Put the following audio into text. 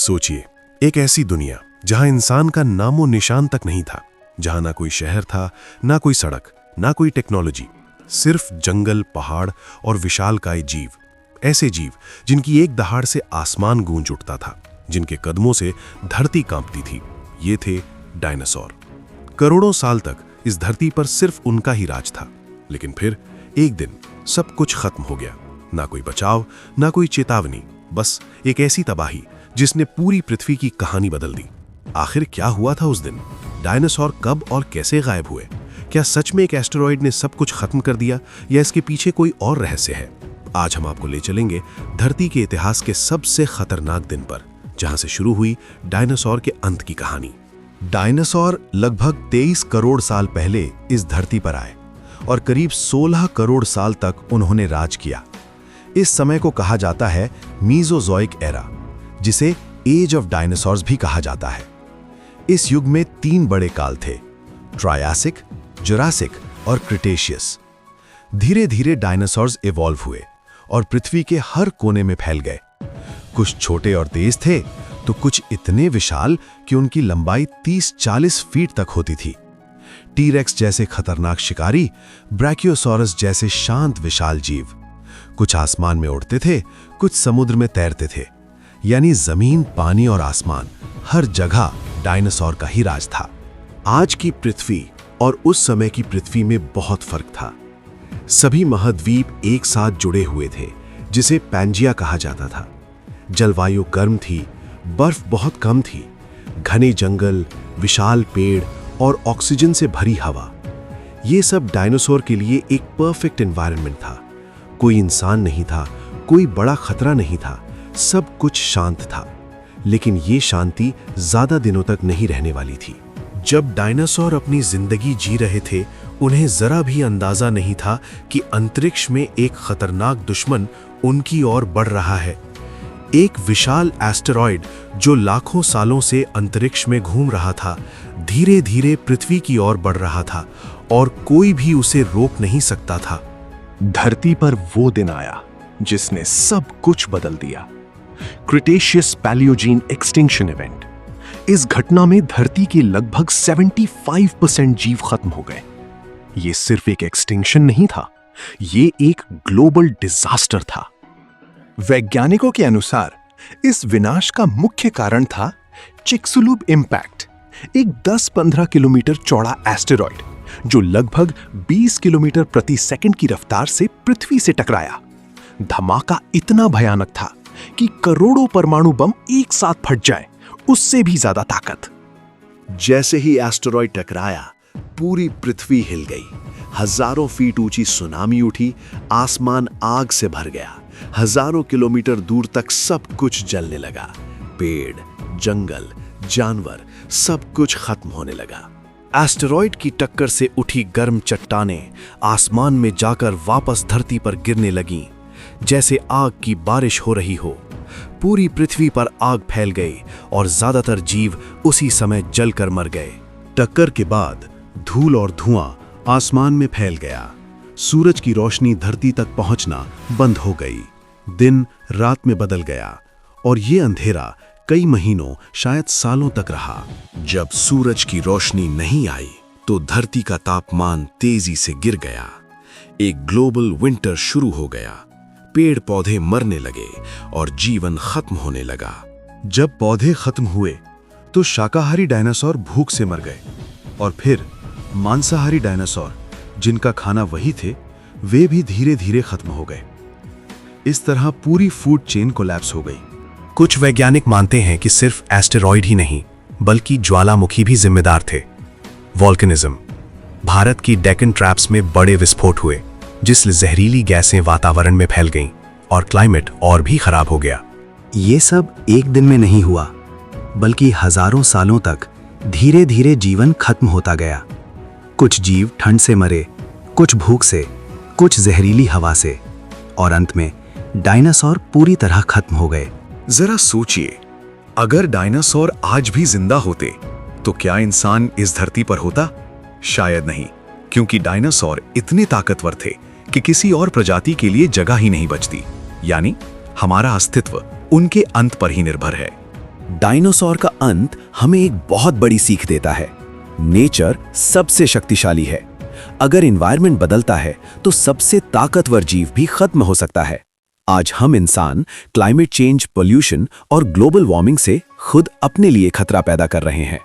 सोचिए, एक ऐसी दुनिया जहां इंसान का नामो निशान तक नहीं था, जहां ना कोई शहर था, ना कोई सड़क, ना कोई टेक्नोलॉजी, सिर्फ जंगल, पहाड़ और विशालकाय जीव। ऐसे जीव जिनकी एक दहाड़ से आसमान गूंज उठता था, जिनके कदमों से धरती कांपती थी। ये थे डायनासोर। करोड़ों साल तक इस धरती पर सिर्फ उनका ही राज था। लेकिन फिर एक दिन सब कुछ खत्म हो गया। ना कोई बचाव, ना कोई चेतावनी, बस एक ऐसी तबाही जिसने पूरी पृथ्वी की कहानी बदल दी। आखिर क्या हुआ था उस दिन? डायनासोर कब और कैसे गायब हुए? क्या सच में एक एस्टेरॉयड ने सब कुछ खत्म कर दिया, या इसके पीछे कोई और रहस्य है? आज हम आपको ले चलेंगे धरती के इतिहास के सबसे खतरनाक दिन पर, जहां से शुरू हुई डायनासोर के अंत की कहानी। डायनासोर लगभग 23 करोड़ साल पहले इस धरती पर आए और करीब 16 करोड़ साल तक उन्होंने राज किया। इस समय को कहा जाता है मीजोजोइक एरा, जिसे एज ऑफ डायनासोर्स भी कहा जाता है। इस युग में 3 बड़े काल थे: ट्रायासिक, जुरासिक और क्रिटेशियस। धीरे धीरे डायनासोर्स इवॉल्व हुए और पृथ्वी के हर कोने में फैल गए। कुछ छोटे और तेज थे, तो कुछ इतने विशाल कि उनकी लंबाई 30-40 फीट तक होती थी। टीरेक्स जैसे खतरनाक शिकारी, ब्रैकियोसॉरस जैसे शांत विशाल जीव। कुछ आसमान में उड़ते थे, कुछ समुद्र में तैरते थे। यानी जमीन, पानी और आसमान, हर जगह डायनासोर का ही राज था। आज की पृथ्वी और उस समय की पृथ्वी में बहुत फर्क था। सभी महाद्वीप एक साथ जुड़े हुए थे, जिसे पैंजिया कहा जाता था। जलवायु गर्म थी, बर्फ बहुत कम थी, घने जंगल, विशाल पेड़ और ऑक्सीजन से भरी हवा। ये सब डायनासोर के लिए एक परफेक्ट एनवायरनमेंट था। कोई इंसान नहीं था, कोई बड़ा खतरा नहीं था, सब कुछ शांत था। लेकिन ये शांति ज्यादा दिनों तक नहीं रहने वाली थी। जब डायनासोर अपनी जिंदगी जी रहे थे, उन्हें जरा भी अंदाजा नहीं था कि अंतरिक्ष में एक खतरनाक दुश्मन उनकी ओर बढ़ रहा है। एक विशाल एस्टेरॉयड जो लाखों सालों से अंतरिक्ष में घूम रहा था, धीरे धीरे पृथ्वी की ओर बढ़ रहा था और कोई भी उसे रोक नहीं सकता था। धरती पर वो दिन आया जिसने सब कुछ बदल दिया। Cretaceous Palaeogene extinction event. इस घटना में धरती के लगभग 75% जीव खत्म हो गए। ये सिर्फ एक एक्सटिंक्शन नहीं था, ये एक ग्लोबल डिजास्टर था। वैज्ञानिकों के अनुसार इस विनाश का मुख्य कारण था चिक्सुलुब इम्पैक्ट, एक 10-15 किलोमीटर चौड़ा एस्टेरॉयड जो लगभग 20 किलोमीटर प्रति सेकंड की रफ्तार से पृथ्वी से टकराया। धमाका इतना भयानक था कि करोड़ों परमाणु बम एक साथ फट जाए, उससे भी ज्यादा ताकत। जैसे ही एस्टेरॉयड टकराया, पूरी पृथ्वी हिल गई। हजारों फीट ऊंची सुनामी उठी, आसमान आग से भर गया। हजारों किलोमीटर दूर तक सब कुछ जलने लगा। पेड़, जंगल, जानवर, सब कुछ खत्म होने लगा। एस्टेरॉयड की टक्कर से उठी गर्म चट्टानें आसमान में जाकर वापस धरती पर गिरने लगीं, जैसे आग की बारिश हो रही हो। पूरी पृथ्वी पर आग फैल गई और ज्यादातर जीव उसी समय जलकर मर गए। टक्कर के बाद धूल और धुआं आसमान में फैल गया। सूरज की रोशनी धरती तक पहुंचना बंद हो गई। दिन रात में बदल गया और ये अंधेरा कई महीनों, शायद सालों तक रहा। जब सूरज की रोशनी नहीं आई, तो धरती का तापमान तेजी से गिर गया। एक ग्लोबल विंटर शुरू हो गया। पेड़ पौधे मरने लगे और जीवन खत्म होने लगा। जब पौधे खत्म हुए, तो शाकाहारी डायनासोर भूख से मर गए और फिर मांसाहारी डायनासोर, जिनका खाना वही थे, वे भी धीरे धीरे खत्म हो गए। इस तरह पूरी फूड चेन कोलैप्स हो गई। कुछ वैज्ञानिक मानते हैं कि सिर्फ एस्टेरॉयड ही नहीं, बल्कि ज्वालामुखी भी जिम्मेदार थे। वोल्केनिज्म। भारत की डेक्कन ट्रैप्स में बड़े विस्फोट हुए, जिससे जहरीली गैसें वातावरण में फैल गईं और क्लाइमेट और भी खराब हो गया। ये सब एक दिन में नहीं हुआ, बल्कि हजारों सालों तक धीरे धीरे जीवन खत्म होता गया। कुछ जीव ठंड से मरे, कुछ भूख से, कुछ जहरीली हवा से, और अंत में डायनासोर पूरी तरह खत्म हो गए। जरा सोचिए, अगर डायनासोर आज भी जिंदा होते, तो क्या इंसान इस धरती पर होता? शायद नहीं, क्योंकि डायनासोर इतने ताकतवर थे कि किसी और प्रजाति के लिए जगह ही नहीं बचती। यानी हमारा अस्तित्व उनके अंत पर ही निर्भर है। डायनासोर का अंत हमें एक बहुत बड़ी सीख देता है। नेचर सबसे शक्तिशाली है। अगर एनवायरनमेंट बदलता है तो सबसे ताकतवर जीव भी खत्म हो सकता है। आज हम इंसान क्लाइमेट चेंज, पोल्यूशन और ग्लोबल वार्मिंग से खुद अपने लिए खतरा पैदा कर रहे हैं।